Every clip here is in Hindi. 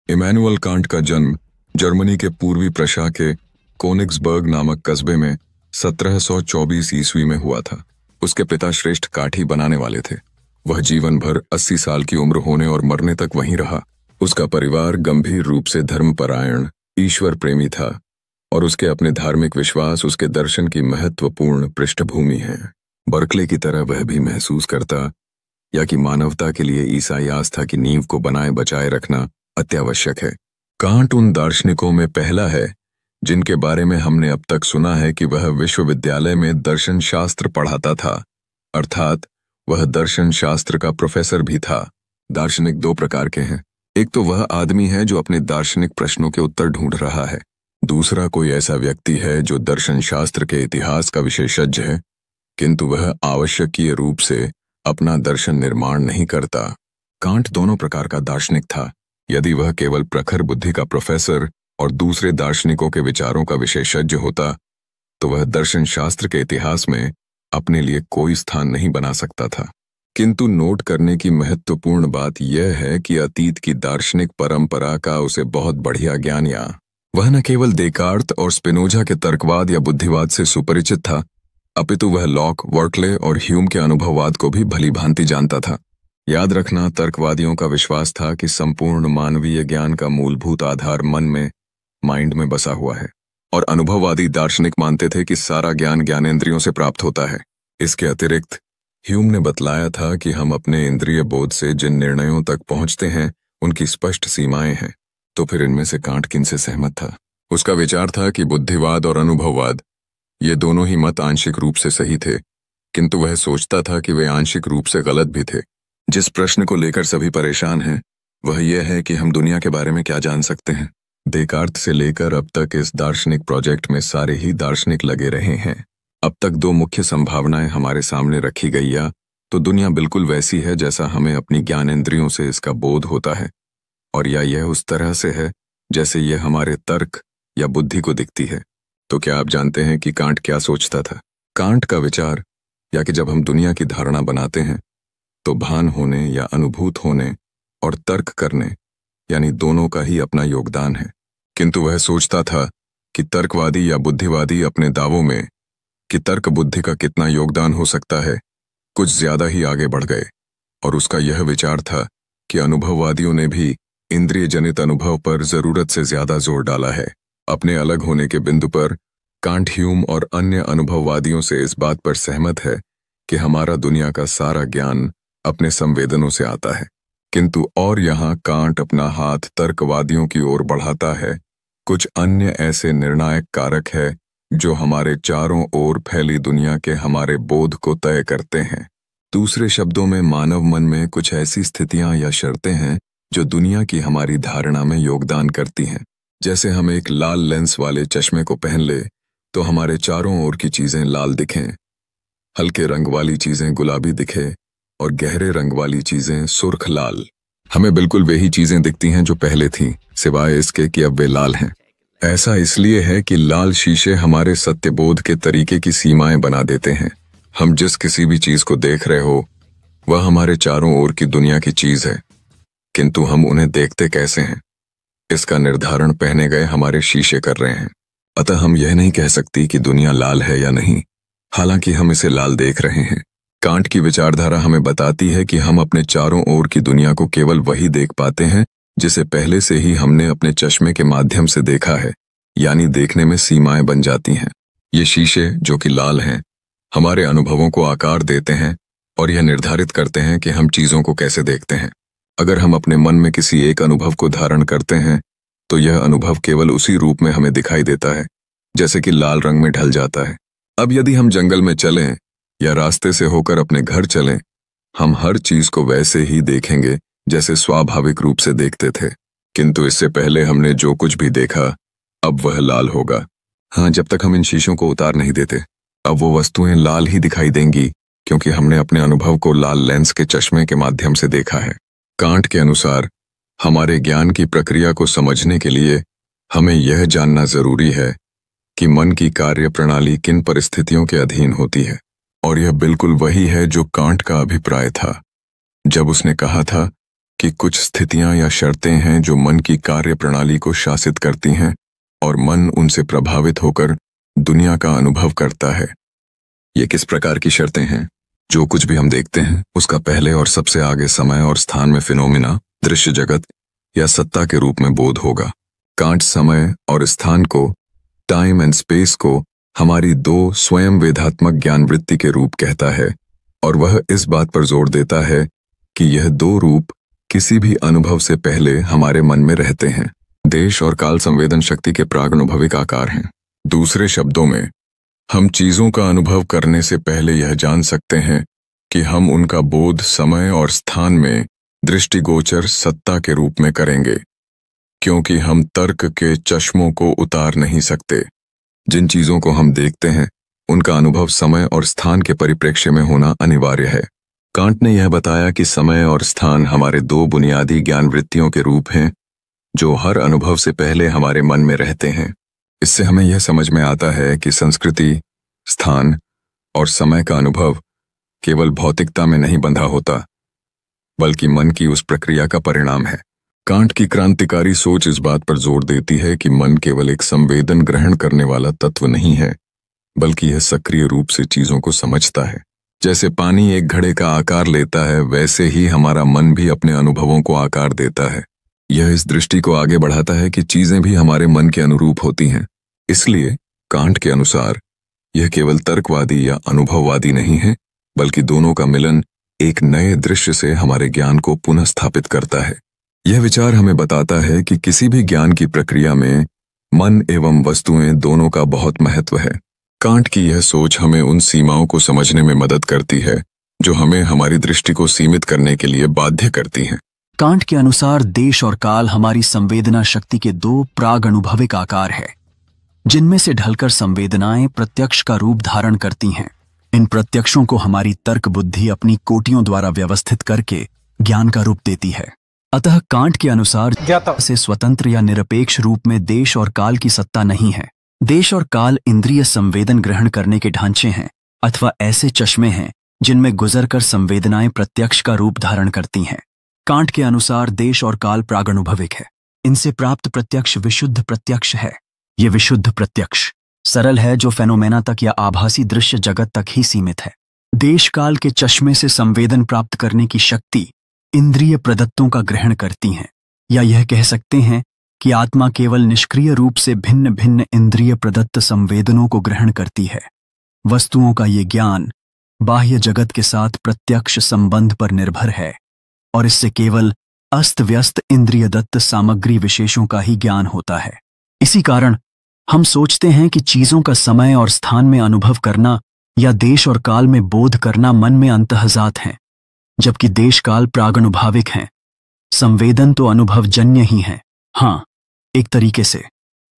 इमैनुअल कांट का जन्म जर्मनी के पूर्वी प्रशा के कोनिग्सबर्ग नामक कस्बे में 1724 ईस्वी में हुआ था। उसके पिता श्रेष्ठ काठी बनाने वाले थे। वह जीवन भर 80 साल की उम्र होने और मरने तक वहीं रहा। उसका परिवार गंभीर रूप से धर्मपरायण, ईश्वर प्रेमी था और उसके अपने धार्मिक विश्वास उसके दर्शन की महत्वपूर्ण पृष्ठभूमि है। बर्कले की तरह वह भी महसूस करता या कि मानवता के लिए ईसाई आस्था की नींव को बनाए बचाए रखना अत्यावश्यक है। कांट उन दार्शनिकों में पहला है जिनके बारे में हमने अब तक सुना है कि वह विश्वविद्यालय में दर्शन शास्त्र पढ़ाता था, अर्थात वह दर्शन शास्त्र का प्रोफेसर भी था। दार्शनिक दो प्रकार के हैं। एक तो वह आदमी है जो अपने दार्शनिक प्रश्नों के उत्तर ढूंढ रहा है। दूसरा कोई ऐसा व्यक्ति है जो दर्शन शास्त्र के इतिहास का विशेषज्ञ है, किंतु वह आवश्यकीय रूप से अपना दर्शन निर्माण नहीं करता। कांट दोनों प्रकार का दार्शनिक था। यदि वह केवल प्रखर बुद्धि का प्रोफेसर और दूसरे दार्शनिकों के विचारों का विशेषज्ञ होता तो वह दर्शन शास्त्र के इतिहास में अपने लिए कोई स्थान नहीं बना सकता था। किंतु नोट करने की महत्वपूर्ण बात यह है कि अतीत की दार्शनिक परंपरा का उसे बहुत बढ़िया ज्ञान या वह न केवल देकार्त और स्पिनोजा के तर्कवाद या बुद्धिवाद से सुपरिचित था, अपितु वह लॉक, बर्कले और ह्यूम के अनुभववाद को भी भली भांति जानता था। याद रखना, तर्कवादियों का विश्वास था कि संपूर्ण मानवीय ज्ञान का मूलभूत आधार मन में, माइंड में बसा हुआ है, और अनुभववादी दार्शनिक मानते थे कि सारा ज्ञान ज्ञानेंद्रियों से प्राप्त होता है। इसके अतिरिक्त ह्यूम ने बतलाया था कि हम अपने इंद्रिय बोध से जिन निर्णयों तक पहुंचते हैं उनकी स्पष्ट सीमाएं हैं। तो फिर इनमें से कांट किनसे सहमत था? उसका विचार था कि बुद्धिवाद और अनुभववाद ये दोनों ही मत आंशिक रूप से सही थे, किंतु वह सोचता था कि वे आंशिक रूप से गलत भी थे। जिस प्रश्न को लेकर सभी परेशान हैं वह यह है कि हम दुनिया के बारे में क्या जान सकते हैं। देकार्त से लेकर अब तक इस दार्शनिक प्रोजेक्ट में सारे ही दार्शनिक लगे रहे हैं। अब तक दो मुख्य संभावनाएं हमारे सामने रखी गई, या तो दुनिया बिल्कुल वैसी है जैसा हमें अपनी ज्ञानेंद्रियों से इसका बोध होता है, और या यह उस तरह से है जैसे यह हमारे तर्क या बुद्धि को दिखती है। तो क्या आप जानते हैं कि कांट क्या सोचता था? कांट का विचार या कि जब हम दुनिया की धारणा बनाते हैं तो भान होने या अनुभूत होने और तर्क करने यानी दोनों का ही अपना योगदान है। किंतु वह सोचता था कि तर्कवादी या बुद्धिवादी अपने दावों में कि तर्क बुद्धि का कितना योगदान हो सकता है कुछ ज्यादा ही आगे बढ़ गए, और उसका यह विचार था कि अनुभववादियों ने भी इंद्रिय जनित अनुभव पर जरूरत से ज्यादा जोर डाला है। अपने अलग होने के बिंदु पर कांट ह्यूम और अन्य अनुभववादियों से इस बात पर सहमत है कि हमारा दुनिया का सारा ज्ञान अपने संवेदनों से आता है, किंतु और यहाँ कांट अपना हाथ तर्कवादियों की ओर बढ़ाता है। कुछ अन्य ऐसे निर्णायक कारक है जो हमारे चारों ओर फैली दुनिया के हमारे बोध को तय करते हैं। दूसरे शब्दों में, मानव मन में कुछ ऐसी स्थितियां या शर्तें हैं जो दुनिया की हमारी धारणा में योगदान करती हैं। जैसे हम एक लाल लेंस वाले चश्मे को पहन ले तो हमारे चारों ओर की चीजें लाल दिखें, हल्के रंग वाली चीजें गुलाबी दिखे और गहरे रंग वाली चीजें सुर्ख लाल। हमें बिल्कुल वही चीजें दिखती हैं जो पहले थीं, सिवाय इसके कि अब वे लाल हैं। ऐसा इसलिए है कि लाल शीशे हमारे सत्यबोध के तरीके की सीमाएं बना देते हैं। हम जिस किसी भी चीज को देख रहे हो वह हमारे चारों ओर की दुनिया की चीज है, किंतु हम उन्हें देखते कैसे हैं इसका निर्धारण पहने गए हमारे शीशे कर रहे हैं। अतः हम यह नहीं कह सकती कि दुनिया लाल है या नहीं, हालांकि हम इसे लाल देख रहे हैं। कांट की विचारधारा हमें बताती है कि हम अपने चारों ओर की दुनिया को केवल वही देख पाते हैं जिसे पहले से ही हमने अपने चश्मे के माध्यम से देखा है, यानी देखने में सीमाएं बन जाती हैं। ये शीशे जो कि लाल हैं हमारे अनुभवों को आकार देते हैं और यह निर्धारित करते हैं कि हम चीजों को कैसे देखते हैं। अगर हम अपने मन में किसी एक अनुभव को धारण करते हैं तो यह अनुभव केवल उसी रूप में हमें दिखाई देता है जैसे कि लाल रंग में ढल जाता है। अब यदि हम जंगल में चलें या रास्ते से होकर अपने घर चलें, हम हर चीज को वैसे ही देखेंगे जैसे स्वाभाविक रूप से देखते थे, किंतु इससे पहले हमने जो कुछ भी देखा अब वह लाल होगा। हाँ, जब तक हम इन शीशों को उतार नहीं देते अब वो वस्तुएं लाल ही दिखाई देंगी, क्योंकि हमने अपने अनुभव को लाल लेंस के चश्मे के माध्यम से देखा है। कांट के अनुसार हमारे ज्ञान की प्रक्रिया को समझने के लिए हमें यह जानना जरूरी है कि मन की कार्य प्रणाली किन परिस्थितियों के अधीन होती है, और यह बिल्कुल वही है जो कांट का अभिप्राय था जब उसने कहा था कि कुछ स्थितियां या शर्तें हैं जो मन की कार्य प्रणाली को शासित करती हैं और मन उनसे प्रभावित होकर दुनिया का अनुभव करता है। ये किस प्रकार की शर्तें हैं? जो कुछ भी हम देखते हैं उसका पहले और सबसे आगे समय और स्थान में फिनोमिना, दृश्य जगत या सत्ता के रूप में बोध होगा। कांट समय और स्थान को, टाइम एंड स्पेस को, हमारी दो स्वयं वेदात्मक ज्ञान वृत्ति के रूप कहता है और वह इस बात पर जोर देता है कि यह दो रूप किसी भी अनुभव से पहले हमारे मन में रहते हैं। देश और काल संवेदन शक्ति के प्रागनुभविक आकार हैं। दूसरे शब्दों में, हम चीजों का अनुभव करने से पहले यह जान सकते हैं कि हम उनका बोध समय और स्थान में दृष्टिगोचर सत्ता के रूप में करेंगे, क्योंकि हम तर्क के चश्मों को उतार नहीं सकते। जिन चीजों को हम देखते हैं उनका अनुभव समय और स्थान के परिप्रेक्ष्य में होना अनिवार्य है। कांट ने यह बताया कि समय और स्थान हमारे दो बुनियादी ज्ञान वृत्तियों के रूप हैं जो हर अनुभव से पहले हमारे मन में रहते हैं। इससे हमें यह समझ में आता है कि संस्कृति, स्थान और समय का अनुभव केवल भौतिकता में नहीं बंधा होता, बल्कि मन की उस प्रक्रिया का परिणाम है। कांट की क्रांतिकारी सोच इस बात पर जोर देती है कि मन केवल एक संवेदन ग्रहण करने वाला तत्व नहीं है, बल्कि यह सक्रिय रूप से चीजों को समझता है। जैसे पानी एक घड़े का आकार लेता है, वैसे ही हमारा मन भी अपने अनुभवों को आकार देता है। यह इस दृष्टि को आगे बढ़ाता है कि चीजें भी हमारे मन के अनुरूप होती हैं। इसलिए कांट के अनुसार यह केवल तर्कवादी या अनुभववादी नहीं है, बल्कि दोनों का मिलन एक नए दृश्य से हमारे ज्ञान को पुनः स्थापित करता है। यह विचार हमें बताता है कि किसी भी ज्ञान की प्रक्रिया में मन एवं वस्तुएं दोनों का बहुत महत्व है। कांट की यह सोच हमें उन सीमाओं को समझने में मदद करती है जो हमें हमारी दृष्टि को सीमित करने के लिए बाध्य करती हैं। कांट के अनुसार देश और काल हमारी संवेदना शक्ति के दो प्राग अनुभविक आकार है, जिनमें से ढलकर संवेदनाएं प्रत्यक्ष का रूप धारण करती हैं। इन प्रत्यक्षों को हमारी तर्क बुद्धि अपनी कोटियों द्वारा व्यवस्थित करके ज्ञान का रूप देती है। अतः कांट के अनुसार से स्वतंत्र या निरपेक्ष रूप में देश और काल की सत्ता नहीं है। देश और काल इंद्रिय संवेदन ग्रहण करने के ढांचे हैं अथवा ऐसे चश्मे हैं जिनमें गुजरकर संवेदनाएं प्रत्यक्ष का रूप धारण करती हैं। कांट के अनुसार देश और काल प्रागनुभविक है। इनसे प्राप्त प्रत्यक्ष विशुद्ध प्रत्यक्ष है। ये विशुद्ध प्रत्यक्ष सरल है, जो फेनोमेना तक या आभासी दृश्य जगत तक ही सीमित है। देश काल के चश्मे से संवेदन प्राप्त करने की शक्ति इंद्रिय प्रदत्तों का ग्रहण करती हैं, या यह कह सकते हैं कि आत्मा केवल निष्क्रिय रूप से भिन्न भिन्न इंद्रिय प्रदत्त संवेदनों को ग्रहण करती है। वस्तुओं का ये ज्ञान बाह्य जगत के साथ प्रत्यक्ष संबंध पर निर्भर है और इससे केवल अस्त व्यस्त इंद्रिय दत्त सामग्री विशेषों का ही ज्ञान होता है। इसी कारण हम सोचते हैं कि चीजों का समय और स्थान में अनुभव करना या देश और काल में बोध करना मन में अंतःजात हैं, जबकि देश काल प्रागनुभाविक हैं। संवेदन तो अनुभवजन्य ही है। हाँ, एक तरीके से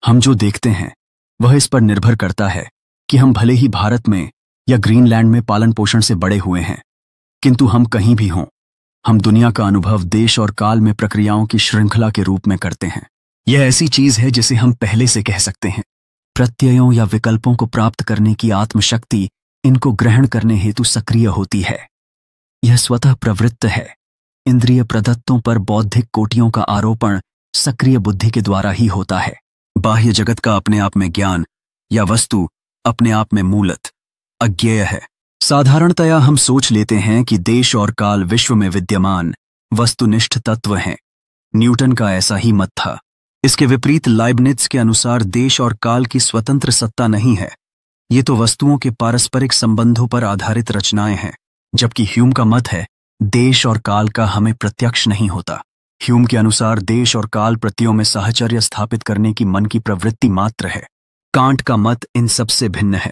हम जो देखते हैं वह इस पर निर्भर करता है कि हम भले ही भारत में या ग्रीनलैंड में पालन पोषण से बड़े हुए हैं, किंतु हम कहीं भी हों, हम दुनिया का अनुभव देश और काल में प्रक्रियाओं की श्रृंखला के रूप में करते हैं। यह ऐसी चीज है जिसे हम पहले से कह सकते हैं। प्रत्ययों या विकल्पों को प्राप्त करने की आत्मशक्ति इनको ग्रहण करने हेतु सक्रिय होती है। यह स्वतः प्रवृत्त है। इंद्रिय प्रदत्तों पर बौद्धिक कोटियों का आरोपण सक्रिय बुद्धि के द्वारा ही होता है। बाह्य जगत का अपने आप में ज्ञान या वस्तु अपने आप में मूलत अज्ञेय है। साधारणतया हम सोच लेते हैं कि देश और काल विश्व में विद्यमान वस्तुनिष्ठ तत्व हैं। न्यूटन का ऐसा ही मत था। इसके विपरीत लाइबनिट्ज के अनुसार देश और काल की स्वतंत्र सत्ता नहीं है, ये तो वस्तुओं के पारस्परिक संबंधों पर आधारित रचनाएं हैं। जबकि ह्यूम का मत है देश और काल का हमें प्रत्यक्ष नहीं होता। ह्यूम के अनुसार देश और काल प्रत्ययों में साहचर्य स्थापित करने की मन की प्रवृत्ति मात्र है। कांट का मत इन सबसे भिन्न है।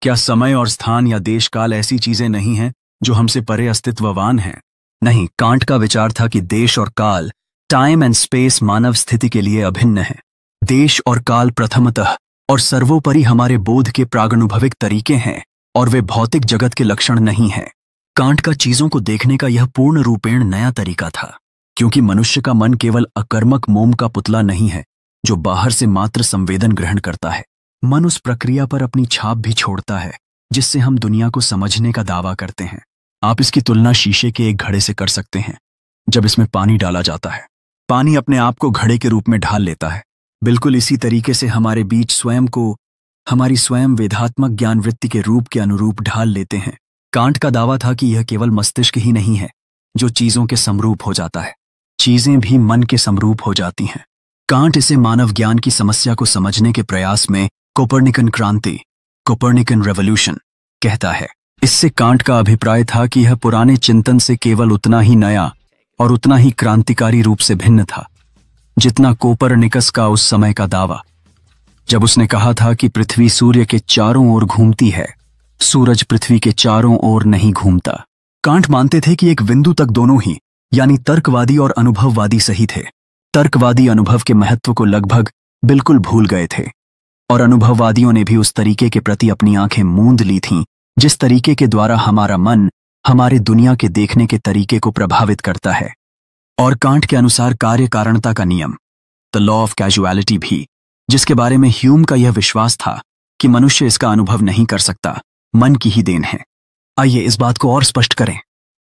क्या समय और स्थान या देश काल ऐसी चीजें नहीं हैं जो हमसे परे अस्तित्ववान हैं? नहीं, कांट का विचार था कि देश और काल, टाइम एंड स्पेस मानव स्थिति के लिए अभिन्न है। देश और काल प्रथमतः और सर्वोपरि हमारे बोध के प्रागनुभविक तरीके हैं और वे भौतिक जगत के लक्षण नहीं हैं। कांट का चीजों को देखने का यह पूर्ण रूपेण नया तरीका था, क्योंकि मनुष्य का मन केवल अकर्मक मोम का पुतला नहीं है जो बाहर से मात्र संवेदन ग्रहण करता है। मन उस प्रक्रिया पर अपनी छाप भी छोड़ता है जिससे हम दुनिया को समझने का दावा करते हैं। आप इसकी तुलना शीशे के एक घड़े से कर सकते हैं। जब इसमें पानी डाला जाता है, पानी अपने आप को घड़े के रूप में ढाल लेता है। बिल्कुल इसी तरीके से हमारे बीच स्वयं को हमारी स्वयं वेदात्मक ज्ञान वृत्ति के रूप के अनुरूप ढाल लेते हैं। कांट का दावा था कि यह केवल मस्तिष्क ही नहीं है जो चीजों के समरूप हो जाता है, चीजें भी मन के समरूप हो जाती हैं। कांट इसे मानव ज्ञान की समस्या को समझने के प्रयास में कोपर्निकन क्रांति, कोपर्निकन रेवोल्यूशन कहता है। इससे कांट का अभिप्राय था कि यह पुराने चिंतन से केवल उतना ही नया और उतना ही क्रांतिकारी रूप से भिन्न था जितना कोपरनिकस का उस समय का दावा, जब उसने कहा था कि पृथ्वी सूर्य के चारों ओर घूमती है, सूरज पृथ्वी के चारों ओर नहीं घूमता। कांट मानते थे कि एक बिंदु तक दोनों ही, यानी तर्कवादी और अनुभववादी सही थे। तर्कवादी अनुभव के महत्व को लगभग बिल्कुल भूल गए थे और अनुभववादियों ने भी उस तरीके के प्रति अपनी आंखें मूंद ली थीं जिस तरीके के द्वारा हमारा मन हमारे दुनिया के देखने के तरीके को प्रभावित करता है। और कांट के अनुसार कार्य कारणता का नियम, द लॉ ऑफ कैजुअलिटी भी, जिसके बारे में ह्यूम का यह विश्वास था कि मनुष्य इसका अनुभव नहीं कर सकता, मन की ही देन है। आइए इस बात को और स्पष्ट करें।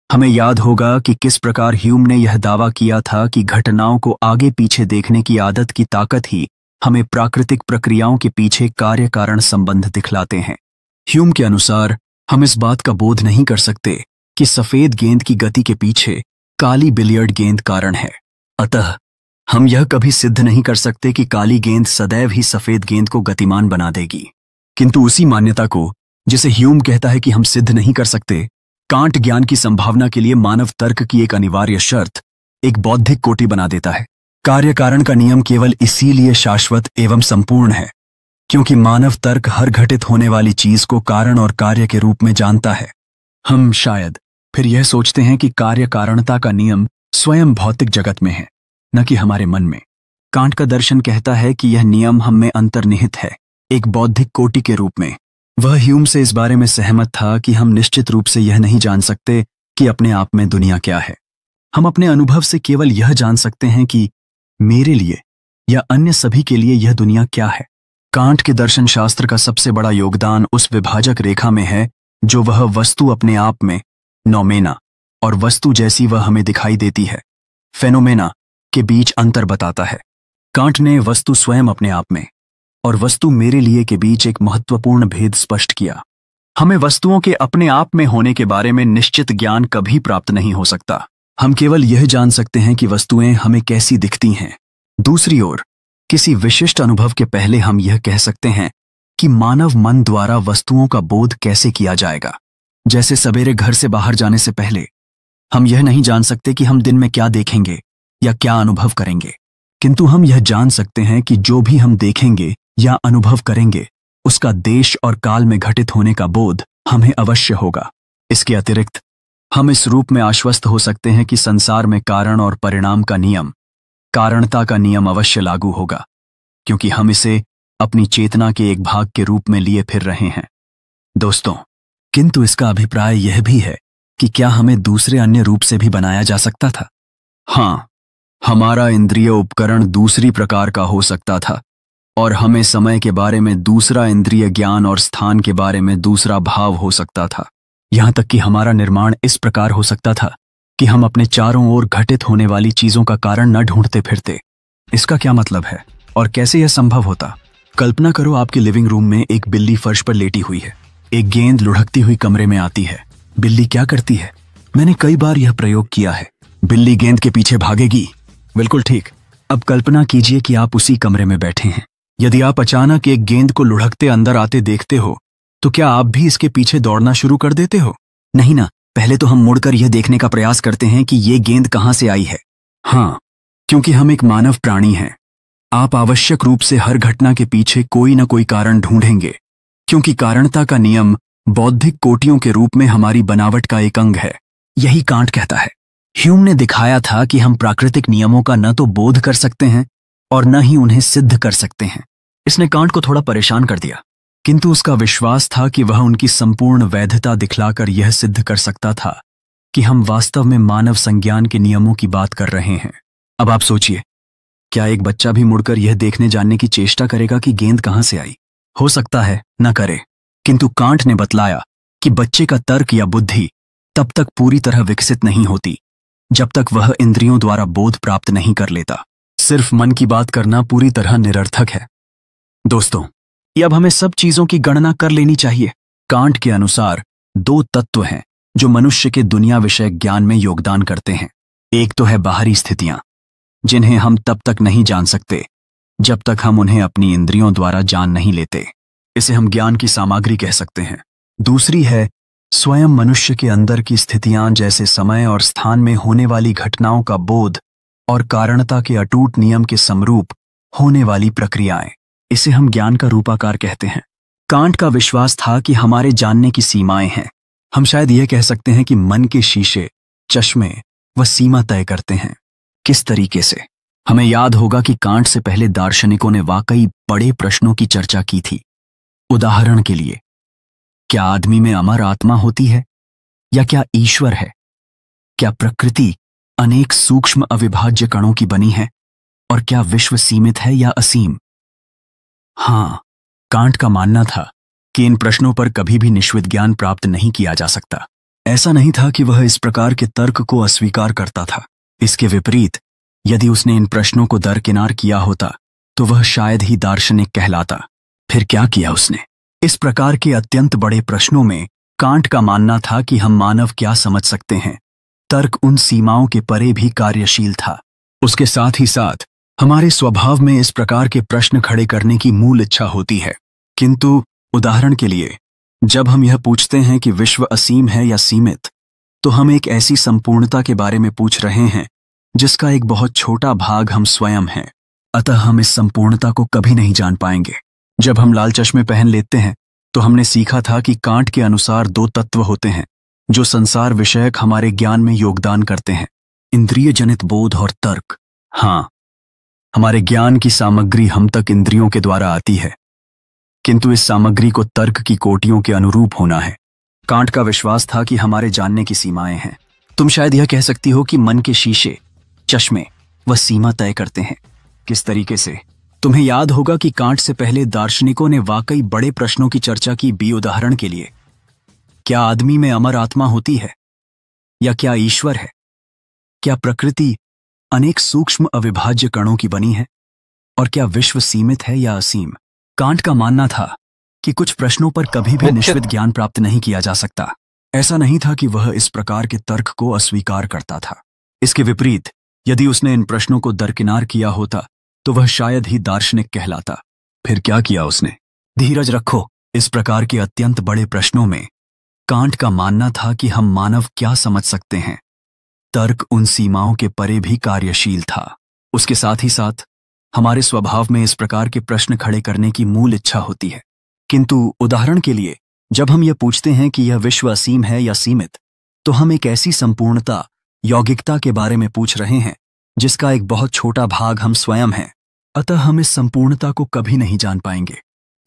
हमें याद होगा कि किस प्रकार ह्यूम ने यह दावा किया था कि घटनाओं को आगे पीछे देखने की आदत की ताकत ही हमें प्राकृतिक प्रक्रियाओं के पीछे कार्य कारण संबंध दिखलाते हैं। ह्यूम के अनुसार हम इस बात का बोध नहीं कर सकते कि सफेद गेंद की गति के पीछे काली बिलियर्ड गेंद कारण है। अतः हम यह कभी सिद्ध नहीं कर सकते कि काली गेंद सदैव ही सफेद गेंद को गतिमान बना देगी। किंतु उसी मान्यता को, जिसे ह्यूम कहता है कि हम सिद्ध नहीं कर सकते, कांट ज्ञान की संभावना के लिए मानव तर्क की एक अनिवार्य शर्त, एक बौद्धिक कोटि बना देता है। कार्य कारण का नियम केवल इसीलिए शाश्वत एवं संपूर्ण है क्योंकि मानव तर्क हर घटित होने वाली चीज को कारण और कार्य के रूप में जानता है। हम शायद फिर यह सोचते हैं कि कार्य कारणता का नियम स्वयं भौतिक जगत में है, न कि हमारे मन में। कांट का दर्शन कहता है कि यह नियम हम में अंतर्निहित है, एक बौद्धिक कोटि के रूप में। वह ह्यूम से इस बारे में सहमत था कि हम निश्चित रूप से यह नहीं जान सकते कि अपने आप में दुनिया क्या है। हम अपने अनुभव से केवल यह जान सकते हैं कि मेरे लिए या अन्य सभी के लिए यह दुनिया क्या है। कांट के दर्शन शास्त्र का सबसे बड़ा योगदान उस विभाजक रेखा में है जो वह वस्तु अपने आप में, नोमेना, और वस्तु जैसी वह हमें दिखाई देती है, फेनोमेना, के बीच अंतर बताता है। कांट ने वस्तु स्वयं अपने आप में और वस्तु मेरे लिए के बीच एक महत्वपूर्ण भेद स्पष्ट किया। हमें वस्तुओं के अपने आप में होने के बारे में निश्चित ज्ञान कभी प्राप्त नहीं हो सकता। हम केवल यह जान सकते हैं कि वस्तुएं हमें कैसी दिखती हैं। दूसरी ओर, किसी विशिष्ट अनुभव के पहले हम यह कह सकते हैं कि मानव मन द्वारा वस्तुओं का बोध कैसे किया जाएगा। जैसे सवेरे घर से बाहर जाने से पहले हम यह नहीं जान सकते कि हम दिन में क्या देखेंगे या क्या अनुभव करेंगे, किंतु हम यह जान सकते हैं कि जो भी हम देखेंगे या अनुभव करेंगे उसका देश और काल में घटित होने का बोध हमें अवश्य होगा। इसके अतिरिक्त हम इस रूप में आश्वस्त हो सकते हैं कि संसार में कारण और परिणाम का नियम, कारणता का नियम अवश्य लागू होगा, क्योंकि हम इसे अपनी चेतना के एक भाग के रूप में लिए फिर रहे हैं। दोस्तों, किंतु इसका अभिप्राय यह भी है कि क्या हमें दूसरे अन्य रूप से भी बनाया जा सकता था? हाँ, हमारा इंद्रिय उपकरण दूसरी प्रकार का हो सकता था और हमें समय के बारे में दूसरा इंद्रिय ज्ञान और स्थान के बारे में दूसरा भाव हो सकता था। यहां तक कि हमारा निर्माण इस प्रकार हो सकता था कि हम अपने चारों ओर घटित होने वाली चीजों का कारण न ढूंढते फिरते। इसका क्या मतलब है और कैसे यह संभव होता? कल्पना करो, आपके लिविंग रूम में एक बिल्ली फर्श पर लेटी हुई है। एक गेंद लुढ़कती हुई कमरे में आती है। बिल्ली क्या करती है? मैंने कई बार यह प्रयोग किया है। बिल्ली गेंद के पीछे भागेगी। बिल्कुल ठीक। अब कल्पना कीजिए कि आप उसी कमरे में बैठे हैं। यदि आप अचानक एक गेंद को लुढ़कते अंदर आते देखते हो तो क्या आप भी इसके पीछे दौड़ना शुरू कर देते हो? नहीं ना, पहले तो हम मुड़कर यह देखने का प्रयास करते हैं कि ये गेंद कहां से आई है। हाँ, क्योंकि हम एक मानव प्राणी हैं। आप आवश्यक रूप से हर घटना के पीछे कोई न कोई कारण ढूंढेंगे, क्योंकि कारणता का नियम बौद्धिक कोटियों के रूप में हमारी बनावट का एक अंग है। यही कांट कहता है। ह्यूम ने दिखाया था कि हम प्राकृतिक नियमों का न तो बोध कर सकते हैं और न ही उन्हें सिद्ध कर सकते हैं। इसने कांट को थोड़ा परेशान कर दिया, किंतु उसका विश्वास था कि वह उनकी संपूर्ण वैधता दिखलाकर यह सिद्ध कर सकता था कि हम वास्तव में मानव संज्ञान के नियमों की बात कर रहे हैं। अब आप सोचिए, क्या एक बच्चा भी मुड़कर यह देखने जानने की चेष्टा करेगा कि गेंद कहां से आई? हो सकता है न करे, किंतु कांट ने बतलाया कि बच्चे का तर्क या बुद्धि तब तक पूरी तरह विकसित नहीं होती जब तक वह इंद्रियों द्वारा बोध प्राप्त नहीं कर लेता। सिर्फ मन की बात करना पूरी तरह निरर्थक है। दोस्तों, अब हमें सब चीजों की गणना कर लेनी चाहिए। कांट के अनुसार दो तत्व हैं जो मनुष्य के दुनिया विषय ज्ञान में योगदान करते हैं। एक तो है बाहरी स्थितियां, जिन्हें हम तब तक नहीं जान सकते जब तक हम उन्हें अपनी इंद्रियों द्वारा जान नहीं लेते। इसे हम ज्ञान की सामग्री कह सकते हैं। दूसरी है स्वयं मनुष्य के अंदर की स्थितियां, जैसे समय और स्थान में होने वाली घटनाओं का बोध और कारणता के अटूट नियम के समरूप होने वाली प्रक्रियाएं। इसे हम ज्ञान का रूपाकार कहते हैं। कांट का विश्वास था कि हमारे जानने की सीमाएं हैं। हम शायद यह कह सकते हैं कि मन के शीशे, चश्मे वह सीमा तय करते हैं। किस तरीके से? हमें याद होगा कि कांट से पहले दार्शनिकों ने वाकई बड़े प्रश्नों की चर्चा की थी। उदाहरण के लिए, क्या आदमी में अमर आत्मा होती है या क्या ईश्वर है? क्या प्रकृति अनेक सूक्ष्म अविभाज्य कणों की बनी है? और क्या विश्व सीमित है या असीम? हां, कांट का मानना था कि इन प्रश्नों पर कभी भी निश्चित ज्ञान प्राप्त नहीं किया जा सकता। ऐसा नहीं था कि वह इस प्रकार के तर्क को अस्वीकार करता था। इसके विपरीत, यदि उसने इन प्रश्नों को दरकिनार किया होता तो वह शायद ही दार्शनिक कहलाता। फिर क्या किया उसने? इस प्रकार के अत्यंत बड़े प्रश्नों में कांट का मानना था कि हम मानव क्या समझ सकते हैं। तर्क उन सीमाओं के परे भी कार्यशील था। उसके साथ ही साथ हमारे स्वभाव में इस प्रकार के प्रश्न खड़े करने की मूल इच्छा होती है। किंतु उदाहरण के लिए, जब हम यह पूछते हैं कि विश्व असीम है या सीमित, तो हम एक ऐसी संपूर्णता के बारे में पूछ रहे हैं जिसका एक बहुत छोटा भाग हम स्वयं हैं। अतः हम इस संपूर्णता को कभी नहीं जान पाएंगे। जब हम लाल चश्मे पहन लेते हैं तो हमने सीखा था कि कांट के अनुसार दो तत्व होते हैं जो संसार विषयक हमारे ज्ञान में योगदान करते हैं: इंद्रिय जनित बोध और तर्क। हाँ, हमारे ज्ञान की सामग्री हम तक इंद्रियों के द्वारा आती है, किंतु इस सामग्री को तर्क की कोटियों के अनुरूप होना है। कांट का विश्वास था कि हमारे जानने की सीमाएं हैं। तुम शायद यह कह सकती हो कि मन के शीशे, चश्मे वह सीमा तय करते हैं। किस तरीके से? तुम्हें याद होगा कि कांट से पहले दार्शनिकों ने वाकई बड़े प्रश्नों की चर्चा की। उदाहरण के लिए, क्या आदमी में अमर आत्मा होती है या क्या ईश्वर है? क्या प्रकृति अनेक सूक्ष्म अविभाज्य कणों की बनी है? और क्या विश्व सीमित है या असीम? कांट का मानना था कि कुछ प्रश्नों पर कभी भी निश्चित ज्ञान प्राप्त नहीं किया जा सकता। ऐसा नहीं था कि वह इस प्रकार के तर्क को अस्वीकार करता था। इसके विपरीत, यदि उसने इन प्रश्नों को दरकिनार किया होता तो वह शायद ही दार्शनिक कहलाता। फिर क्या किया उसने? धीरज रखो। इस प्रकार के अत्यंत बड़े प्रश्नों में कांट का मानना था कि हम मानव क्या समझ सकते हैं। तर्क उन सीमाओं के परे भी कार्यशील था। उसके साथ ही साथ हमारे स्वभाव में इस प्रकार के प्रश्न खड़े करने की मूल इच्छा होती है। किंतु उदाहरण के लिए, जब हम यह पूछते हैं कि यह विश्व असीम है या सीमित, तो हम एक ऐसी संपूर्णता, यौगिकता के बारे में पूछ रहे हैं जिसका एक बहुत छोटा भाग हम स्वयं हैं। अतः हम इस संपूर्णता को कभी नहीं जान पाएंगे।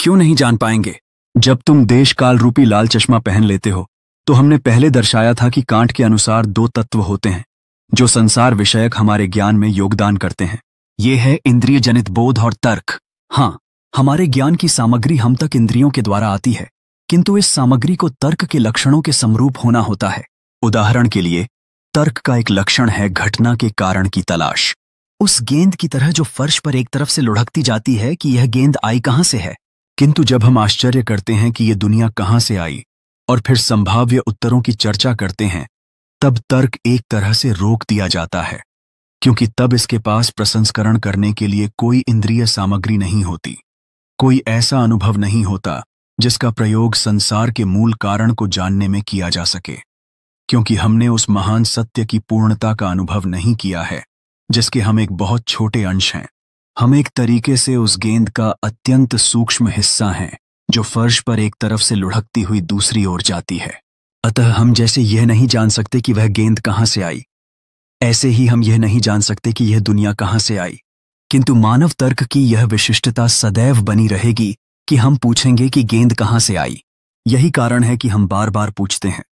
क्यों नहीं जान पाएंगे? जब तुम देश काल रूपी लाल चश्मा पहन लेते हो तो हमने पहले दर्शाया था कि कांट के अनुसार दो तत्व होते हैं जो संसार विषयक हमारे ज्ञान में योगदान करते हैं। ये है इंद्रिय जनित बोध और तर्क। हाँ, हमारे ज्ञान की सामग्री हम तक इंद्रियों के द्वारा आती है, किंतु इस सामग्री को तर्क के लक्षणों के समरूप होना होता है। उदाहरण के लिए, तर्क का एक लक्षण है घटना के कारण की तलाश। उस गेंद की तरह जो फर्श पर एक तरफ से लुढ़कती जाती है कि यह गेंद आई कहां से है। किंतु जब हम आश्चर्य करते हैं कि यह दुनिया कहां से आई और फिर संभाव्य उत्तरों की चर्चा करते हैं, तब तर्क एक तरह से रोक दिया जाता है, क्योंकि तब इसके पास प्रसंस्करण करने के लिए कोई इंद्रिय सामग्री नहीं होती। कोई ऐसा अनुभव नहीं होता जिसका प्रयोग संसार के मूल कारण को जानने में किया जा सके, क्योंकि हमने उस महान सत्य की पूर्णता का अनुभव नहीं किया है जिसके हम एक बहुत छोटे अंश हैं। हम एक तरीके से उस गेंद का अत्यंत सूक्ष्म हिस्सा हैं जो फर्श पर एक तरफ से लुढ़कती हुई दूसरी ओर जाती है। अतः हम जैसे यह नहीं जान सकते कि वह गेंद कहां से आई, ऐसे ही हम यह नहीं जान सकते कि यह दुनिया कहां से आई। किंतु मानव तर्क की यह विशिष्टता सदैव बनी रहेगी कि हम पूछेंगे कि गेंद कहां से आई। यही कारण है कि हम बार बार पूछते हैं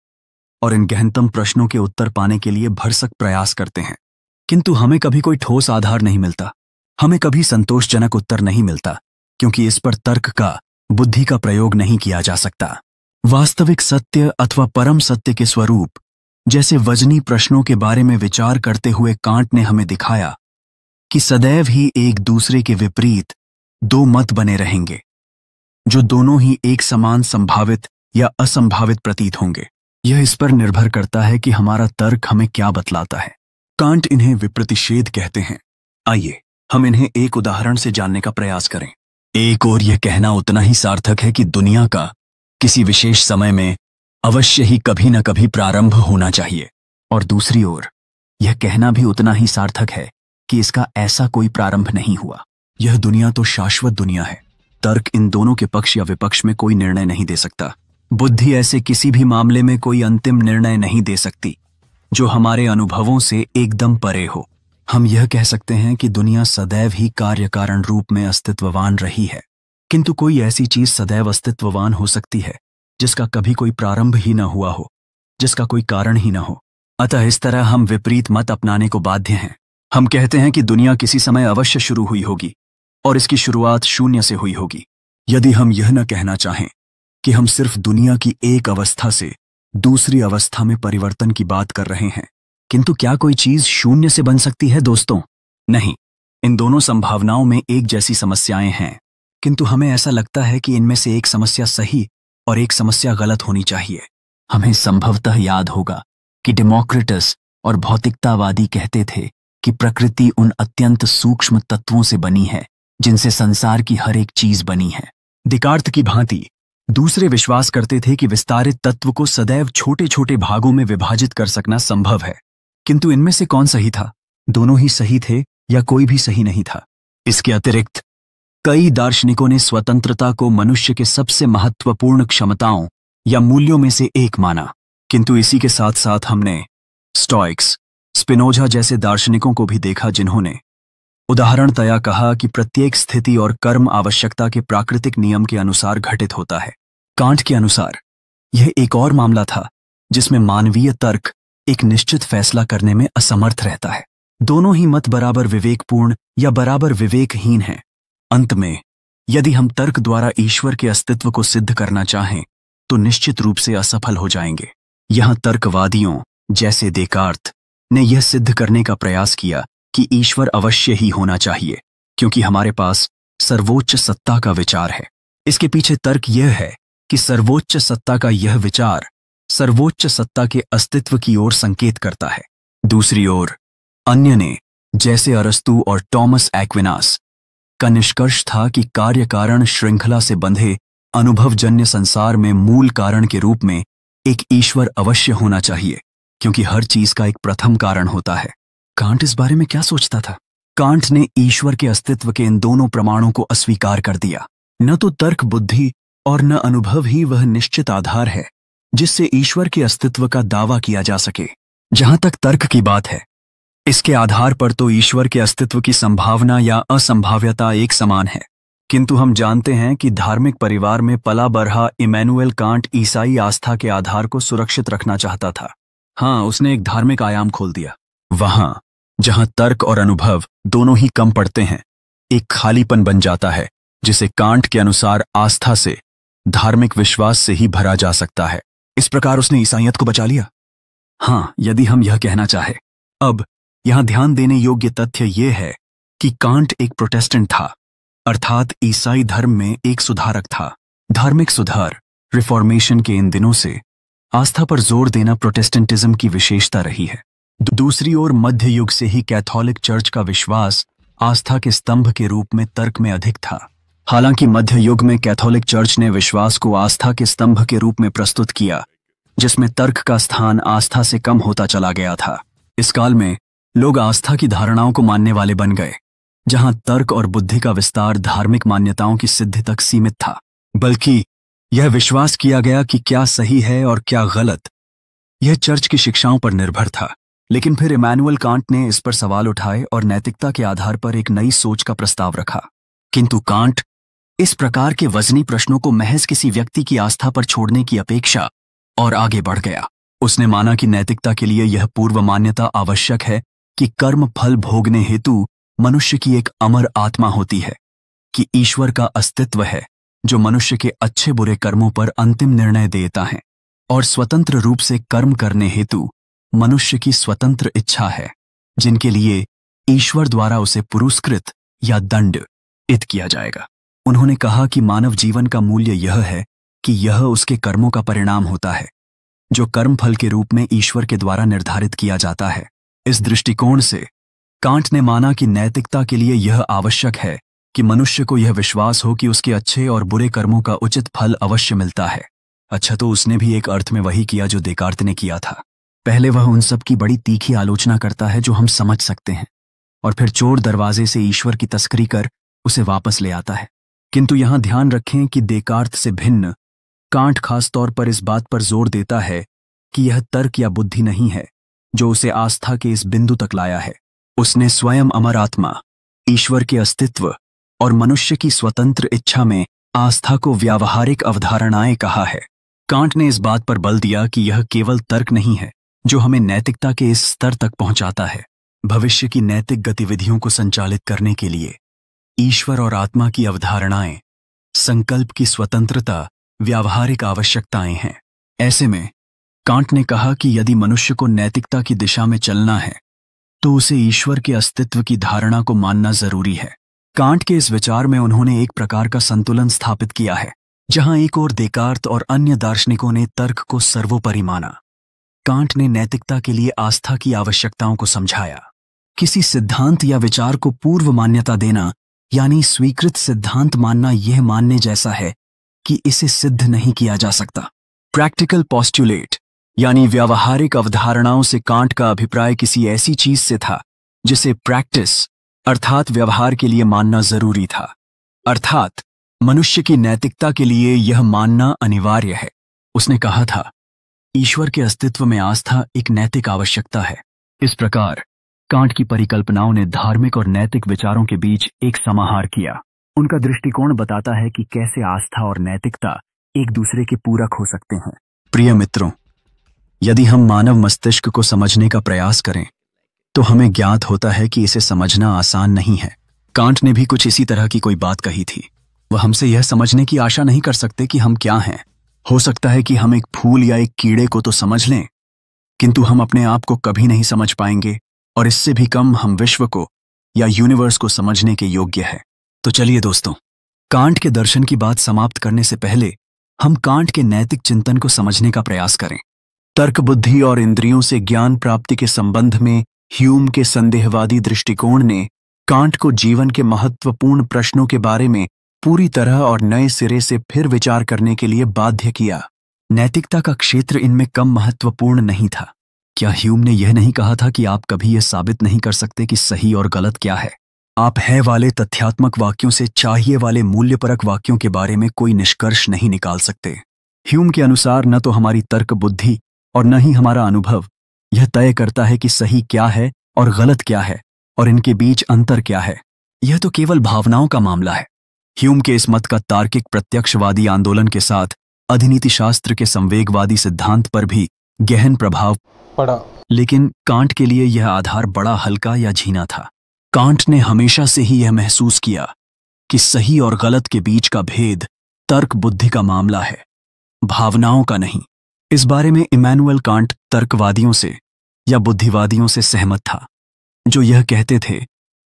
और इन गहनतम प्रश्नों के उत्तर पाने के लिए भरसक प्रयास करते हैं, किंतु हमें कभी कोई ठोस आधार नहीं मिलता। हमें कभी संतोषजनक उत्तर नहीं मिलता, क्योंकि इस पर तर्क का, बुद्धि का प्रयोग नहीं किया जा सकता। वास्तविक सत्य अथवा परम सत्य के स्वरूप जैसे वजनी प्रश्नों के बारे में विचार करते हुए कांट ने हमें दिखाया कि सदैव ही एक दूसरे के विपरीत दो मत बने रहेंगे, जो दोनों ही एक समान संभावित या असंभावित प्रतीत होंगे। यह इस पर निर्भर करता है कि हमारा तर्क हमें क्या बतलाता है। कांट इन्हें विप्रतिषेध कहते हैं। आइए हम इन्हें एक उदाहरण से जानने का प्रयास करें। एक ओर यह कहना उतना ही सार्थक है कि दुनिया का किसी विशेष समय में अवश्य ही कभी न कभी प्रारंभ होना चाहिए, और दूसरी ओर यह कहना भी उतना ही सार्थक है कि इसका ऐसा कोई प्रारंभ नहीं हुआ। यह दुनिया तो शाश्वत दुनिया है। तर्क इन दोनों के पक्ष या विपक्ष में कोई निर्णय नहीं दे सकता। बुद्धि ऐसे किसी भी मामले में कोई अंतिम निर्णय नहीं दे सकती जो हमारे अनुभवों से एकदम परे हो। हम यह कह सकते हैं कि दुनिया सदैव ही कार्य कारण रूप में अस्तित्ववान रही है, किंतु कोई ऐसी चीज सदैव अस्तित्ववान हो सकती है जिसका कभी कोई प्रारंभ ही न हुआ हो, जिसका कोई कारण ही न हो। अतः इस तरह हम विपरीत मत अपनाने को बाध्य हैं। हम कहते हैं कि दुनिया किसी समय अवश्य शुरू हुई होगी और इसकी शुरुआत शून्य से हुई होगी। यदि हम यह न कहना चाहें कि हम सिर्फ दुनिया की एक अवस्था से दूसरी अवस्था में परिवर्तन की बात कर रहे हैं, किंतु क्या कोई चीज शून्य से बन सकती है दोस्तों? नहीं। इन दोनों संभावनाओं में एक जैसी समस्याएं हैं, किंतु हमें ऐसा लगता है कि इनमें से एक समस्या सही और एक समस्या गलत होनी चाहिए। हमें संभवतः याद होगा कि डेमोक्रिटस और भौतिकतावादी कहते थे कि प्रकृति उन अत्यंत सूक्ष्म तत्वों से बनी है जिनसे संसार की हर एक चीज बनी है। दिकार्त की भांति दूसरे विश्वास करते थे कि विस्तारित तत्व को सदैव छोटे छोटे भागों में विभाजित कर सकना संभव है, किंतु इनमें से कौन सही था? दोनों ही सही थे या कोई भी सही नहीं था। इसके अतिरिक्त कई दार्शनिकों ने स्वतंत्रता को मनुष्य के सबसे महत्वपूर्ण क्षमताओं या मूल्यों में से एक माना, किंतु इसी के साथ साथ हमने स्टोइक्स, स्पिनोजा जैसे दार्शनिकों को भी देखा जिन्होंने उदाहरणतया कहा कि प्रत्येक स्थिति और कर्म आवश्यकता के प्राकृतिक नियम के अनुसार घटित होता है। कांट के अनुसार यह एक और मामला था जिसमें मानवीय तर्क एक निश्चित फैसला करने में असमर्थ रहता है। दोनों ही मत बराबर विवेकपूर्ण या बराबर विवेकहीन हैं। अंत में यदि हम तर्क द्वारा ईश्वर के अस्तित्व को सिद्ध करना चाहें तो निश्चित रूप से असफल हो जाएंगे। यहां तर्कवादियों जैसे देकार्त ने यह सिद्ध करने का प्रयास किया कि ईश्वर अवश्य ही होना चाहिए, क्योंकि हमारे पास सर्वोच्च सत्ता का विचार है। इसके पीछे तर्क यह है कि सर्वोच्च सत्ता का यह विचार सर्वोच्च सत्ता के अस्तित्व की ओर संकेत करता है। दूसरी ओर अन्य ने, जैसे अरस्तु और टॉमस एक्विनास, का निष्कर्ष था कि कार्य कारण श्रृंखला से बंधे अनुभवजन्य संसार में मूल कारण के रूप में एक ईश्वर अवश्य होना चाहिए, क्योंकि हर चीज का एक प्रथम कारण होता है। कांट इस बारे में क्या सोचता था? कांट ने ईश्वर के अस्तित्व के इन दोनों प्रमाणों को अस्वीकार कर दिया। न तो तर्क बुद्धि और न अनुभव ही वह निश्चित आधार है जिससे ईश्वर के अस्तित्व का दावा किया जा सके। जहां तक तर्क की बात है, इसके आधार पर तो ईश्वर के अस्तित्व की संभावना या असंभाव्यता एक समान है, किंतु हम जानते हैं कि धार्मिक परिवार में पला बढ़ा इमैनुएल कांट ईसाई आस्था के आधार को सुरक्षित रखना चाहता था। हाँ, उसने एक धार्मिक आयाम खोल दिया। वहां जहां तर्क और अनुभव दोनों ही कम पड़ते हैं, एक खालीपन बन जाता है जिसे कांट के अनुसार आस्था से, धार्मिक विश्वास से ही भरा जा सकता है। इस प्रकार उसने ईसाइयत को बचा लिया। हाँ, यदि हम यह कहना चाहे। अब यहां ध्यान देने योग्य तथ्य यह है कि कांट एक प्रोटेस्टेंट था, अर्थात ईसाई धर्म में एक सुधारक था। धार्मिक सुधार, रिफॉर्मेशन के इन दिनों से आस्था पर जोर देना प्रोटेस्टेंटिज्म की विशेषता रही है। दूसरी ओर मध्य युग से ही कैथोलिक चर्च का विश्वास आस्था के स्तंभ के रूप में तर्क में अधिक था। हालांकि मध्य युग में कैथोलिक चर्च ने विश्वास को आस्था के स्तंभ के रूप में प्रस्तुत किया, जिसमें तर्क का स्थान आस्था से कम होता चला गया था। इस काल में लोग आस्था की धारणाओं को मानने वाले बन गए, जहां तर्क और बुद्धि का विस्तार धार्मिक मान्यताओं की सिद्धि तक सीमित था, बल्कि यह विश्वास किया गया कि क्या सही है और क्या गलत, यह चर्च की शिक्षाओं पर निर्भर था। लेकिन फिर इमैनुएल कांट ने इस पर सवाल उठाए और नैतिकता के आधार पर एक नई सोच का प्रस्ताव रखा। किंतु कांट इस प्रकार के वजनी प्रश्नों को महज किसी व्यक्ति की आस्था पर छोड़ने की अपेक्षा और आगे बढ़ गया। उसने माना कि नैतिकता के लिए यह पूर्व मान्यता आवश्यक है कि कर्म फल भोगने हेतु मनुष्य की एक अमर आत्मा होती है, कि ईश्वर का अस्तित्व है जो मनुष्य के अच्छे बुरे कर्मों पर अंतिम निर्णय देता है, और स्वतंत्र रूप से कर्म करने हेतु मनुष्य की स्वतंत्र इच्छा है, जिनके लिए ईश्वर द्वारा उसे पुरस्कृत या दंडित किया जाएगा। उन्होंने कहा कि मानव जीवन का मूल्य यह है कि यह उसके कर्मों का परिणाम होता है, जो कर्म फल के रूप में ईश्वर के द्वारा निर्धारित किया जाता है। इस दृष्टिकोण से कांट ने माना कि नैतिकता के लिए यह आवश्यक है कि मनुष्य को यह विश्वास हो कि उसके अच्छे और बुरे कर्मों का उचित फल अवश्य मिलता है। अच्छा, तो उसने भी एक अर्थ में वही किया जो देकार्त ने किया था। पहले वह उन सब की बड़ी तीखी आलोचना करता है जो हम समझ सकते हैं, और फिर चोर दरवाजे से ईश्वर की तस्करी कर उसे वापस ले आता है। किंतु यहां ध्यान रखें कि देकार्त से भिन्न कांट खास तौर पर इस बात पर जोर देता है कि यह तर्क या बुद्धि नहीं है जो उसे आस्था के इस बिंदु तक लाया है। उसने स्वयं अमर आत्मा, ईश्वर के अस्तित्व और मनुष्य की स्वतंत्र इच्छा में आस्था को व्यावहारिक अवधारणाएं कहा है। कांट ने इस बात पर बल दिया कि यह केवल तर्क नहीं है जो हमें नैतिकता के इस स्तर तक पहुंचाता है। भविष्य की नैतिक गतिविधियों को संचालित करने के लिए ईश्वर और आत्मा की अवधारणाएं, संकल्प की स्वतंत्रता व्यावहारिक आवश्यकताएं हैं। ऐसे में कांट ने कहा कि यदि मनुष्य को नैतिकता की दिशा में चलना है तो उसे ईश्वर के अस्तित्व की धारणा को मानना जरूरी है। कांट के इस विचार में उन्होंने एक प्रकार का संतुलन स्थापित किया है, जहां एक ओर देकार्त और अन्य दार्शनिकों ने तर्क को सर्वोपरि माना। कांट ने नैतिकता के लिए आस्था की आवश्यकताओं को समझाया। किसी सिद्धांत या विचार को पूर्व मान्यता देना यानी स्वीकृत सिद्धांत मानना यह मानने जैसा है कि इसे सिद्ध नहीं किया जा सकता। प्रैक्टिकल पोस्टुलेट यानी व्यावहारिक अवधारणाओं से कांट का अभिप्राय किसी ऐसी चीज से था जिसे प्रैक्टिस अर्थात व्यवहार के लिए मानना जरूरी था। अर्थात मनुष्य की नैतिकता के लिए यह मानना अनिवार्य है। उसने कहा था, ईश्वर के अस्तित्व में आस्था एक नैतिक आवश्यकता है। इस प्रकार कांट की परिकल्पनाओं ने धार्मिक और नैतिक विचारों के बीच एक समाहार किया। उनका दृष्टिकोण बताता है कि कैसे आस्था और नैतिकता एक दूसरे के पूरक हो सकते हैं। प्रिय मित्रों, यदि हम मानव मस्तिष्क को समझने का प्रयास करें तो हमें ज्ञात होता है कि इसे समझना आसान नहीं है। कांट ने भी कुछ इसी तरह की कोई बात कही थी। वह हमसे यह समझने की आशा नहीं कर सकते कि हम क्या हैं। हो सकता है कि हम एक फूल या एक कीड़े को तो समझ लें, किंतु हम अपने आप को कभी नहीं समझ पाएंगे, और इससे भी कम हम विश्व को या यूनिवर्स को समझने के योग्य है। तो चलिए दोस्तों, कांट के दर्शन की बात समाप्त करने से पहले हम कांट के नैतिक चिंतन को समझने का प्रयास करें। तर्क बुद्धि और इंद्रियों से ज्ञान प्राप्ति के संबंध में ह्यूम के संदेहवादी दृष्टिकोण ने कांट को जीवन के महत्वपूर्ण प्रश्नों के बारे में पूरी तरह और नए सिरे से फिर विचार करने के लिए बाध्य किया। नैतिकता का क्षेत्र इनमें कम महत्वपूर्ण नहीं था। क्या ह्यूम ने यह नहीं कहा था कि आप कभी यह साबित नहीं कर सकते कि सही और गलत क्या है? आप है वाले तथ्यात्मक वाक्यों से चाहिए वाले मूल्यपरक वाक्यों के बारे में कोई निष्कर्ष नहीं निकाल सकते। ह्यूम के अनुसार न तो हमारी तर्क बुद्धि और न ही हमारा अनुभव यह तय करता है कि सही क्या है और गलत क्या है और इनके बीच अंतर क्या है। यह तो केवल भावनाओं का मामला है। ह्यूम के इस मत का तार्किक प्रत्यक्षवादी आंदोलन के साथ अधिनीति शास्त्र के संवेगवादी सिद्धांत पर भी गहन प्रभाव पड़ा, लेकिन कांट के लिए यह आधार बड़ा हल्का या झीना था। कांट ने हमेशा से ही यह महसूस किया कि सही और गलत के बीच का भेद तर्क बुद्धि का मामला है, भावनाओं का नहीं। इस बारे में इमैनुअल कांट तर्कवादियों से या बुद्धिवादियों से सहमत था, जो यह कहते थे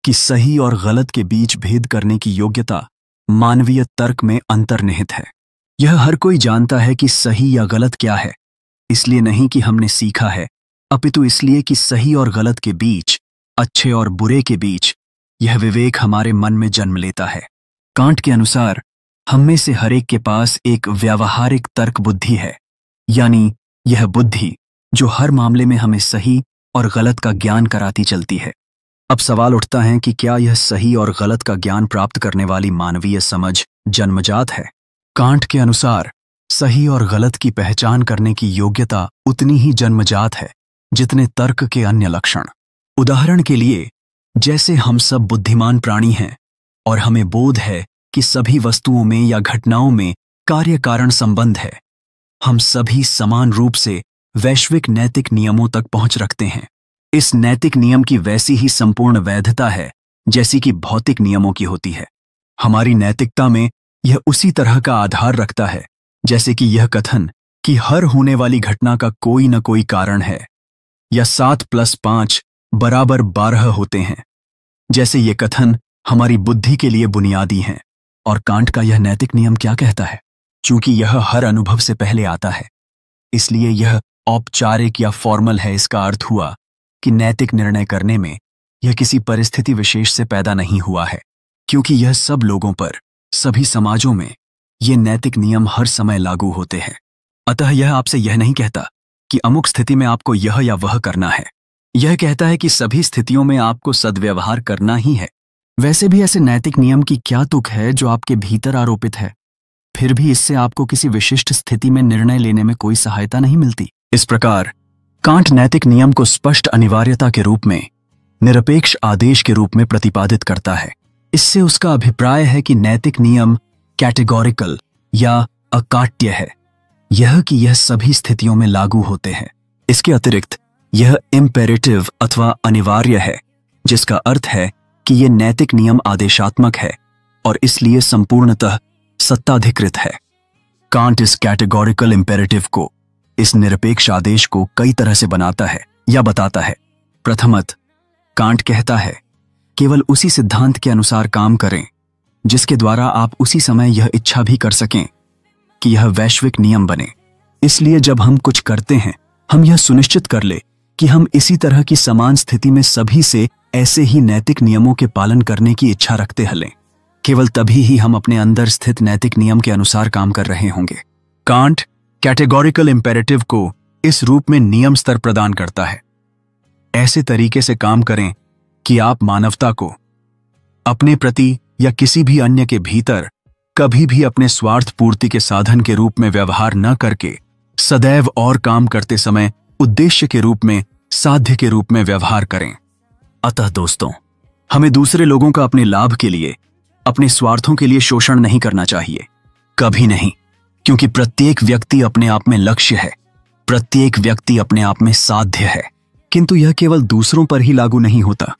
कि सही और गलत के बीच भेद करने की योग्यता मानवीय तर्क में अंतर्निहित है। यह हर कोई जानता है कि सही या गलत क्या है, इसलिए नहीं कि हमने सीखा है, अपितु इसलिए कि सही और गलत के बीच, अच्छे और बुरे के बीच यह विवेक हमारे मन में जन्म लेता है। कांट के अनुसार हम में से हरेक के पास एक व्यावहारिक तर्क बुद्धि है, यानी यह बुद्धि जो हर मामले में हमें सही और गलत का ज्ञान कराती चलती है। अब सवाल उठता है कि क्या यह सही और गलत का ज्ञान प्राप्त करने वाली मानवीय समझ जन्मजात है? कांट के अनुसार सही और गलत की पहचान करने की योग्यता उतनी ही जन्मजात है जितने तर्क के अन्य लक्षण। उदाहरण के लिए, जैसे हम सब बुद्धिमान प्राणी हैं और हमें बोध है कि सभी वस्तुओं में या घटनाओं में कार्य कारण संबंध है, हम सभी समान रूप से वैश्विक नैतिक नियमों तक पहुंच रखते हैं। इस नैतिक नियम की वैसी ही संपूर्ण वैधता है जैसी कि भौतिक नियमों की होती है। हमारी नैतिकता में यह उसी तरह का आधार रखता है जैसे कि यह कथन कि हर होने वाली घटना का कोई न कोई कारण है। या 7+5=12 होते हैं। जैसे ये कथन हमारी बुद्धि के लिए बुनियादी हैं। और कांट का यह नैतिक नियम क्या कहता है? चूंकि यह हर अनुभव से पहले आता है, इसलिए यह औपचारिक या फॉर्मल है। इसका अर्थ हुआ कि नैतिक निर्णय करने में यह किसी परिस्थिति विशेष से पैदा नहीं हुआ है, क्योंकि यह सब लोगों पर, सभी समाजों में ये नैतिक नियम हर समय लागू होते हैं। अतः यह आपसे यह नहीं कहता कि अमुक स्थिति में आपको यह या वह करना है। यह कहता है कि सभी स्थितियों में आपको सद्व्यवहार करना ही है। वैसे भी ऐसे नैतिक नियम की क्या तुक है जो आपके भीतर आरोपित है, फिर भी इससे आपको किसी विशिष्ट स्थिति में निर्णय लेने में कोई सहायता नहीं मिलती। इस प्रकार कांट नैतिक नियम को स्पष्ट अनिवार्यता के रूप में, निरपेक्ष आदेश के रूप में प्रतिपादित करता है। इससे उसका अभिप्राय है कि नैतिक नियम कैटेगोरिकल या अकाट्य है, यह कि यह सभी स्थितियों में लागू होते हैं। इसके अतिरिक्त यह इम्पेरेटिव अथवा अनिवार्य है, जिसका अर्थ है कि यह नैतिक नियम आदेशात्मक है और इसलिए संपूर्णतः सत्ताधिकृत है। कांट इस कैटेगोरिकल इम्पेरेटिव को, इस निरपेक्ष आदेश को कई तरह से बनाता है या बताता है। प्रथमत, कांट कहता है केवल उसी सिद्धांत के अनुसार काम करें जिसके द्वारा आप उसी समय यह इच्छा भी कर सकें कि यह वैश्विक नियम बने। इसलिए जब हम कुछ करते हैं, हम यह सुनिश्चित कर ले कि हम इसी तरह की समान स्थिति में सभी से ऐसे ही नैतिक नियमों के पालन करने की इच्छा रखते हलें। केवल तभी ही हम अपने अंदर स्थित नैतिक नियम के अनुसार काम कर रहे होंगे। कांट कैटेगोरिकल इम्पेरेटिव को इस रूप में नियम स्तर प्रदान करता है। ऐसे तरीके से काम करें कि आप मानवता को अपने प्रति या किसी भी अन्य के भीतर कभी भी अपने स्वार्थ पूर्ति के साधन के रूप में व्यवहार न करके सदैव और काम करते समय उद्देश्य के रूप में, साध्य के रूप में व्यवहार करें। अतः दोस्तों, हमें दूसरे लोगों का अपने लाभ के लिए, अपने स्वार्थों के लिए शोषण नहीं करना चाहिए, कभी नहीं, क्योंकि प्रत्येक व्यक्ति अपने आप में लक्ष्य है, प्रत्येक व्यक्ति अपने आप में साध्य है। किंतु यह केवल दूसरों पर ही लागू नहीं होता,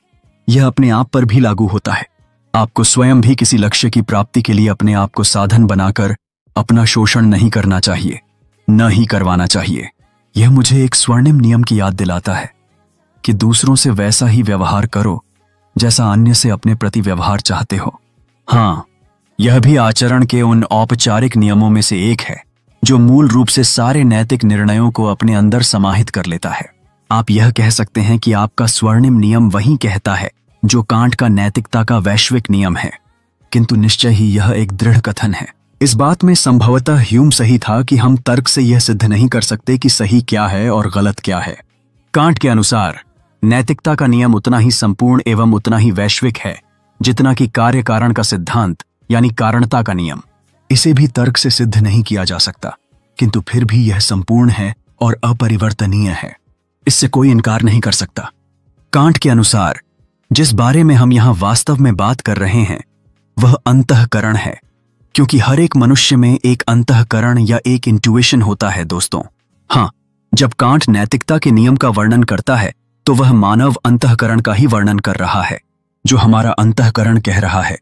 यह अपने आप पर भी लागू होता है। आपको स्वयं भी किसी लक्ष्य की प्राप्ति के लिए अपने आप को साधन बनाकर अपना शोषण नहीं करना चाहिए, न ही करवाना चाहिए। यह मुझे एक स्वर्णिम नियम की याद दिलाता है कि दूसरों से वैसा ही व्यवहार करो जैसा अन्य से अपने प्रति व्यवहार चाहते हो। हाँ, यह भी आचरण के उन औपचारिक नियमों में से एक है जो मूल रूप से सारे नैतिक निर्णयों को अपने अंदर समाहित कर लेता है। आप यह कह सकते हैं कि आपका स्वर्णिम नियम वही कहता है जो कांट का नैतिकता का वैश्विक नियम है, किंतु निश्चय ही यह एक दृढ़ कथन है। इस बात में संभवतः ह्यूम सही था कि हम तर्क से यह सिद्ध नहीं कर सकते कि सही क्या है और गलत क्या है। कांट के अनुसार नैतिकता का नियम उतना ही संपूर्ण एवं उतना ही वैश्विक है जितना कि कार्य कारण का सिद्धांत यानी कारणता का नियम। इसे भी तर्क से सिद्ध नहीं किया जा सकता, किंतु फिर भी यह संपूर्ण है और अपरिवर्तनीय है, इससे कोई इनकार नहीं कर सकता। कांट के अनुसार जिस बारे में हम यहां वास्तव में बात कर रहे हैं वह अंतःकरण है, क्योंकि हर एक मनुष्य में एक अंतःकरण या एक इंट्यूइशन होता है। दोस्तों, हाँ, जब कांट नैतिकता के नियम का वर्णन करता है तो वह मानव अंतःकरण का ही वर्णन कर रहा है। जो हमारा अंतःकरण कह रहा है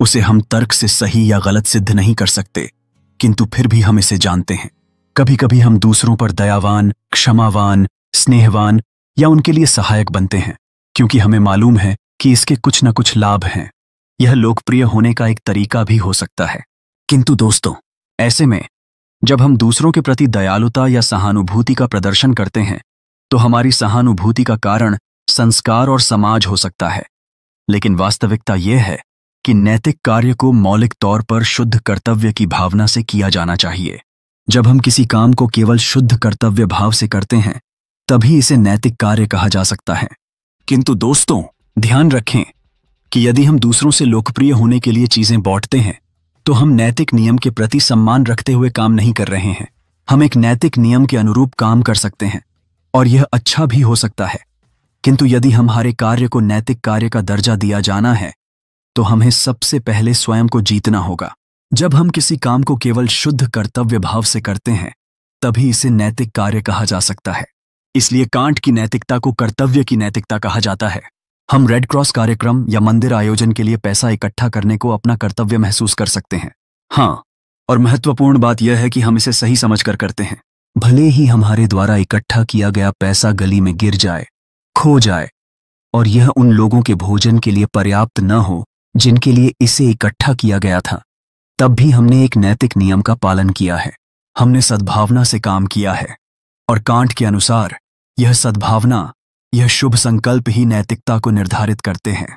उसे हम तर्क से सही या गलत सिद्ध नहीं कर सकते, किंतु फिर भी हम इसे जानते हैं। कभी कभी हम दूसरों पर दयावान, क्षमावान, स्नेहवान या उनके लिए सहायक बनते हैं, क्योंकि हमें मालूम है कि इसके कुछ न कुछ लाभ हैं। यह लोकप्रिय होने का एक तरीका भी हो सकता है। किंतु दोस्तों, ऐसे में जब हम दूसरों के प्रति दयालुता या सहानुभूति का प्रदर्शन करते हैं तो हमारी सहानुभूति का कारण संस्कार और समाज हो सकता है, लेकिन वास्तविकता यह है कि नैतिक कार्य को मौलिक तौर पर शुद्ध कर्तव्य की भावना से किया जाना चाहिए। जब हम किसी काम को केवल शुद्ध कर्तव्य भाव से करते हैं तभी इसे नैतिक कार्य कहा जा सकता है। किंतु दोस्तों, ध्यान रखें कि यदि हम दूसरों से लोकप्रिय होने के लिए चीजें बांटते हैं तो हम नैतिक नियम के प्रति सम्मान रखते हुए काम नहीं कर रहे हैं। हम एक नैतिक नियम के अनुरूप काम कर सकते हैं और यह अच्छा भी हो सकता है, किंतु यदि हमारे कार्य को नैतिक कार्य का दर्जा दिया जाना है तो हमें सबसे पहले स्वयं को जीतना होगा। जब हम किसी काम को केवल शुद्ध कर्तव्य भाव से करते हैं तभी इसे नैतिक कार्य कहा जा सकता है। इसलिए कांट की नैतिकता को कर्तव्य की नैतिकता कहा जाता है। हम रेड क्रॉस कार्यक्रम या मंदिर आयोजन के लिए पैसा इकट्ठा करने को अपना कर्तव्य महसूस कर सकते हैं। हाँ, और महत्वपूर्ण बात यह है कि हम इसे सही समझकर करते हैं। भले ही हमारे द्वारा इकट्ठा किया गया पैसा गली में गिर जाए, खो जाए और यह उन लोगों के भोजन के लिए पर्याप्त न हो जिनके लिए इसे इकट्ठा किया गया था, तब भी हमने एक नैतिक नियम का पालन किया है। हमने सद्भावना से काम किया है और कांट के अनुसार यह सद्भावना, यह शुभ संकल्प ही नैतिकता को निर्धारित करते हैं।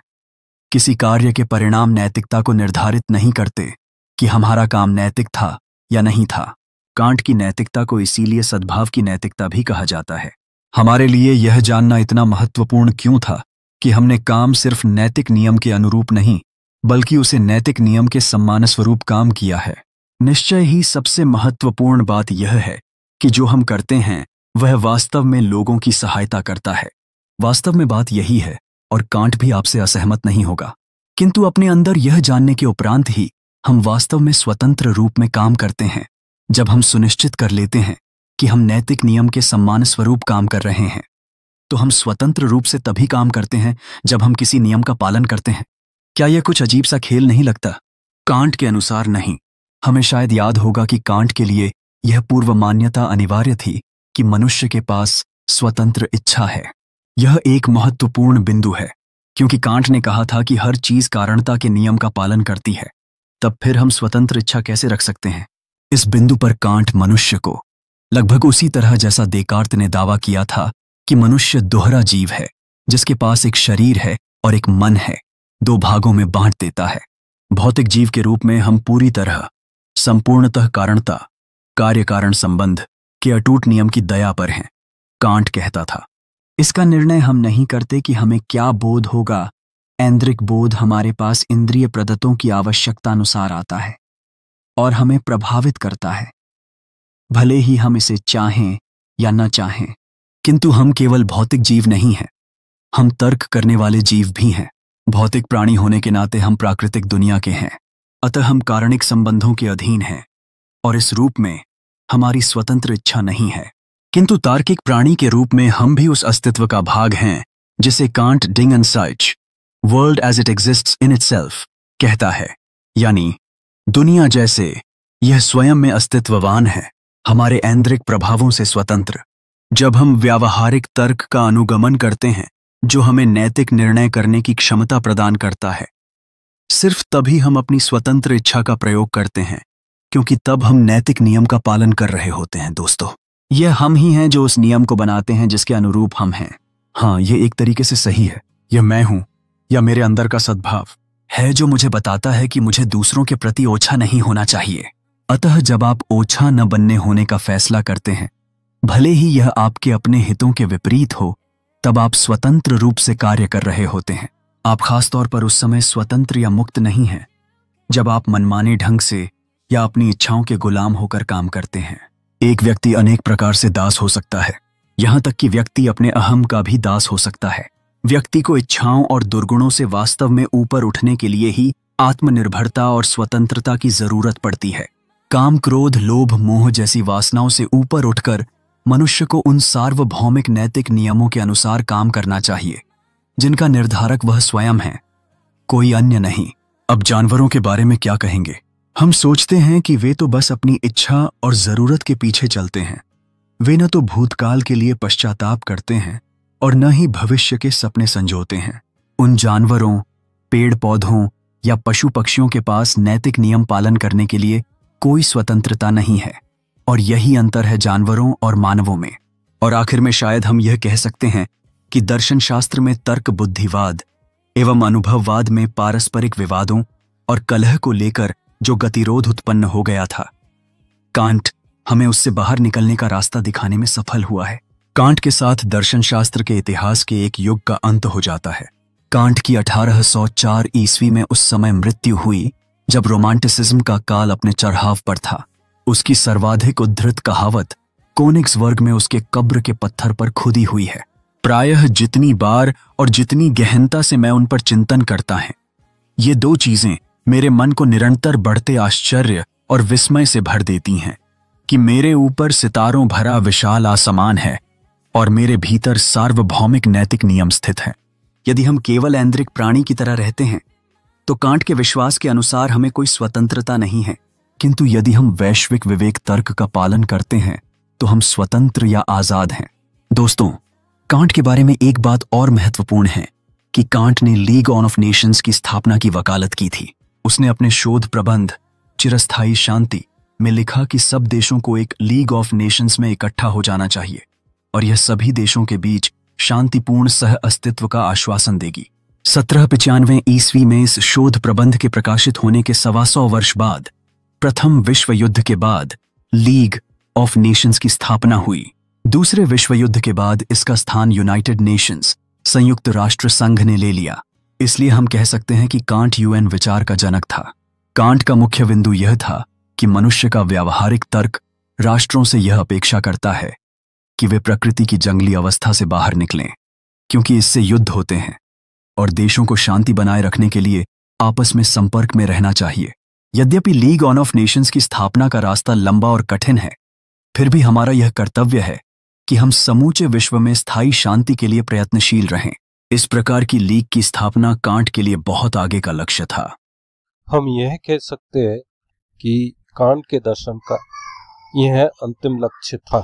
किसी कार्य के परिणाम नैतिकता को निर्धारित नहीं करते कि हमारा काम नैतिक था या नहीं था। कांट की नैतिकता को इसीलिए सद्भाव की नैतिकता भी कहा जाता है। हमारे लिए यह जानना इतना महत्वपूर्ण क्यों था कि हमने काम सिर्फ नैतिक नियम के अनुरूप नहीं बल्कि उसे नैतिक नियम के सम्मान स्वरूप काम किया है। निश्चय ही सबसे महत्वपूर्ण बात यह है कि जो हम करते हैं वह वास्तव में लोगों की सहायता करता है। वास्तव में बात यही है और कांट भी आपसे असहमत नहीं होगा। किंतु अपने अंदर यह जानने के उपरांत ही हम वास्तव में स्वतंत्र रूप में काम करते हैं, जब हम सुनिश्चित कर लेते हैं कि हम नैतिक नियम के सम्मान स्वरूप काम कर रहे हैं। तो हम स्वतंत्र रूप से तभी काम करते हैं जब हम किसी नियम का पालन करते हैं। क्या यह कुछ अजीब सा खेल नहीं लगता? कांट के अनुसार नहीं। हमें शायद याद होगा कि कांट के लिए यह पूर्व मान्यता अनिवार्य थी कि मनुष्य के पास स्वतंत्र इच्छा है। यह एक महत्वपूर्ण बिंदु है, क्योंकि कांट ने कहा था कि हर चीज कारणता के नियम का पालन करती है। तब फिर हम स्वतंत्र इच्छा कैसे रख सकते हैं? इस बिंदु पर कांट मनुष्य को लगभग उसी तरह जैसा देकार्त ने दावा किया था कि मनुष्य दोहरा जीव है, जिसके पास एक शरीर है और एक मन है, दो भागों में बांट देता है। भौतिक जीव के रूप में हम पूरी तरह संपूर्णतः कारणता, कार्य कारण संबंध के अटूट नियम की दया पर हैं। कांट कहता था, इसका निर्णय हम नहीं करते कि हमें क्या बोध होगा। ऐन्द्रिक बोध हमारे पास इंद्रिय प्रदत्तों की आवश्यकता अनुसार आता है और हमें प्रभावित करता है, भले ही हम इसे चाहें या न चाहें। किंतु हम केवल भौतिक जीव नहीं हैं, हम तर्क करने वाले जीव भी हैं। भौतिक प्राणी होने के नाते हम प्राकृतिक दुनिया के हैं, अतः हम कारणिक संबंधों के अधीन हैं और इस रूप में हमारी स्वतंत्र इच्छा नहीं है। किंतु तार्किक प्राणी के रूप में हम भी उस अस्तित्व का भाग हैं जिसे कांट डिंग एंड साइच world as it exists in itself कहता है, यानी दुनिया जैसे यह स्वयं में अस्तित्ववान है, हमारे ऐन्द्रिक प्रभावों से स्वतंत्र। जब हम व्यावहारिक तर्क का अनुगमन करते हैं जो हमें नैतिक निर्णय करने की क्षमता प्रदान करता है, सिर्फ तभी हम अपनी स्वतंत्र इच्छा का प्रयोग करते हैं, क्योंकि तब हम नैतिक नियम का पालन कर रहे होते हैं। दोस्तों, यह हम ही हैं जो उस नियम को बनाते हैं जिसके अनुरूप हम हैं। हाँ, यह एक तरीके से सही है। यह मैं हूं या मेरे अंदर का सद्भाव है जो मुझे बताता है कि मुझे दूसरों के प्रति ओछा नहीं होना चाहिए। अतः जब आप ओछा न बनने होने का फैसला करते हैं, भले ही यह आपके अपने हितों के विपरीत हो, तब आप स्वतंत्र रूप से कार्य कर रहे होते हैं। आप खासतौर पर उस समय स्वतंत्र या मुक्त नहीं हैं जब आप मनमाने ढंग से या अपनी इच्छाओं के गुलाम होकर काम करते हैं। एक व्यक्ति अनेक प्रकार से दास हो सकता है, यहां तक कि व्यक्ति अपने अहम का भी दास हो सकता है। व्यक्ति को इच्छाओं और दुर्गुणों से वास्तव में ऊपर उठने के लिए ही आत्मनिर्भरता और स्वतंत्रता की जरूरत पड़ती है। काम, क्रोध, लोभ, मोह जैसी वासनाओं से ऊपर उठकर मनुष्य को उन सार्वभौमिक नैतिक नियमों के अनुसार काम करना चाहिए जिनका निर्धारक वह स्वयं है, कोई अन्य नहीं। अब जानवरों के बारे में क्या कहेंगे? हम सोचते हैं कि वे तो बस अपनी इच्छा और जरूरत के पीछे चलते हैं। वे न तो भूतकाल के लिए पश्चाताप करते हैं और न ही भविष्य के सपने संजोते हैं। उन जानवरों, पेड़ पौधों या पशु पक्षियों के पास नैतिक नियम पालन करने के लिए कोई स्वतंत्रता नहीं है, और यही अंतर है जानवरों और मानवों में। और आखिर में शायद हम यह कह सकते हैं कि दर्शन शास्त्र में तर्क बुद्धिवाद एवं अनुभववाद में पारस्परिक विवादों और कलह को लेकर जो गतिरोध उत्पन्न हो गया था, कांट हमें उससे बाहर निकलने का रास्ता दिखाने में सफल हुआ है। कांट के साथ दर्शन शास्त्र के इतिहास के एक युग का अंत हो जाता है। कांट की 1804 ईस्वी में उस समय मृत्यु हुई जब रोमांटिसिज्म का काल अपने चढ़ाव पर था। उसकी सर्वाधिक उद्धृत कहावत कोनिग्सबर्ग में उसके कब्र के पत्थर पर खुदी हुई है। प्रायः जितनी बार और जितनी गहनता से मैं उन पर चिंतन करता है, ये दो चीजें मेरे मन को निरंतर बढ़ते आश्चर्य और विस्मय से भर देती हैं कि मेरे ऊपर सितारों भरा विशाल आसमान है और मेरे भीतर सार्वभौमिक नैतिक नियम स्थित है। यदि हम केवल ऐन्द्रिक प्राणी की तरह रहते हैं तो कांट के विश्वास के अनुसार हमें कोई स्वतंत्रता नहीं है, किंतु यदि हम वैश्विक विवेक तर्क का पालन करते हैं तो हम स्वतंत्र या आजाद हैं। दोस्तों, कांट के बारे में एक बात और महत्वपूर्ण है कि कांट ने लीग ऑफ नेशंस की स्थापना की वकालत की थी। उसने अपने शोध प्रबंध चिरस्थायी शांति में लिखा कि सब देशों को एक लीग ऑफ नेशंस में इकट्ठा हो जाना चाहिए और यह सभी देशों के बीच शांतिपूर्ण सह अस्तित्व का आश्वासन देगी। 1795 ईस्वी में इस शोध प्रबंध के प्रकाशित होने के 125 वर्ष बाद प्रथम विश्व युद्ध के बाद लीग ऑफ नेशंस की स्थापना हुई। दूसरे विश्व युद्ध के बाद इसका स्थान यूनाइटेड नेशंस संयुक्त राष्ट्र संघ ने ले लिया। इसलिए हम कह सकते हैं कि कांट यूएन विचार का जनक था। कांट का मुख्य बिंदु यह था कि मनुष्य का व्यावहारिक तर्क राष्ट्रों से यह अपेक्षा करता है कि वे प्रकृति की जंगली अवस्था से बाहर निकलें, क्योंकि इससे युद्ध होते हैं और देशों को शांति बनाए रखने के लिए आपस में संपर्क में रहना चाहिए। यद्यपि लीग ऑफ नेशंस की स्थापना का रास्ता लंबा और कठिन है, फिर भी हमारा यह कर्तव्य है कि हम समूचे विश्व में स्थायी शांति के लिए प्रयत्नशील रहें। इस प्रकार की लीग की स्थापना कांट के लिए बहुत आगे का लक्ष्य था। हम यह कह सकते हैं कि कांट के दर्शन का यह अंतिम लक्ष्य था।